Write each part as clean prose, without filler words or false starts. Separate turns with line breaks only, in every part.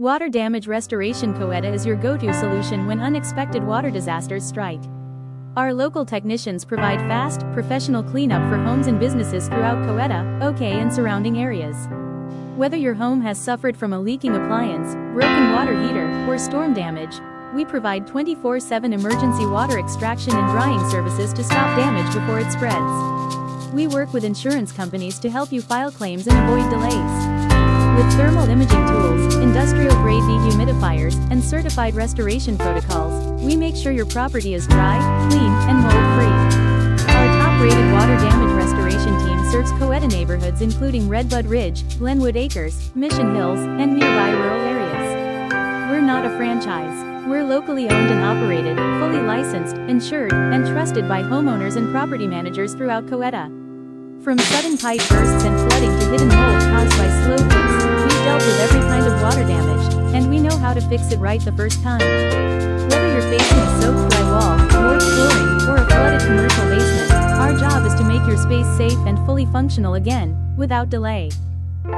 Water damage restoration. Coweta is your go-to solution when unexpected water disasters strike. Our local technicians provide fast, professional cleanup for homes and businesses throughout Coweta, OK and surrounding areas. Whether your home has suffered from a leaking appliance, broken water heater, or storm damage, we provide 24/7 emergency water extraction and drying services to stop damage before it spreads. We work with insurance companies to help you file claims and avoid delays. With thermal imaging tools, industrial-grade dehumidifiers, and certified restoration protocols, we make sure your property is dry, clean, and mold-free. Our top-rated water damage restoration team serves Coweta neighborhoods including Redbud Ridge, Glenwood Acres, Mission Hills, and nearby rural areas. We're not a franchise. We're locally owned and operated, fully licensed, insured, and trusted by homeowners and property managers throughout Coweta. From sudden pipe bursts and flooding to hidden mold caused by slow leaks, we've dealt with every kind of water damage, and we know how to fix it right the first time. Whether you're facing a soaked drywall, warped flooring, or a flooded commercial basement, our job is to make your space safe and fully functional again, without delay.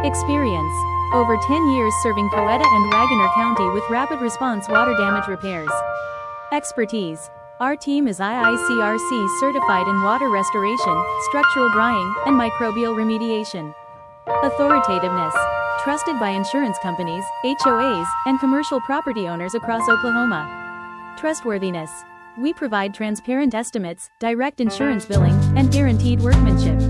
Experience. Over 10 years serving Coweta and Wagoner County with rapid response water damage repairs. Expertise. Our team is IICRC certified in water restoration, structural drying, and microbial remediation. Authoritativeness. Trusted by insurance companies, HOAs, and commercial property owners across Oklahoma. Trustworthiness. We provide transparent estimates, direct insurance billing, and guaranteed workmanship.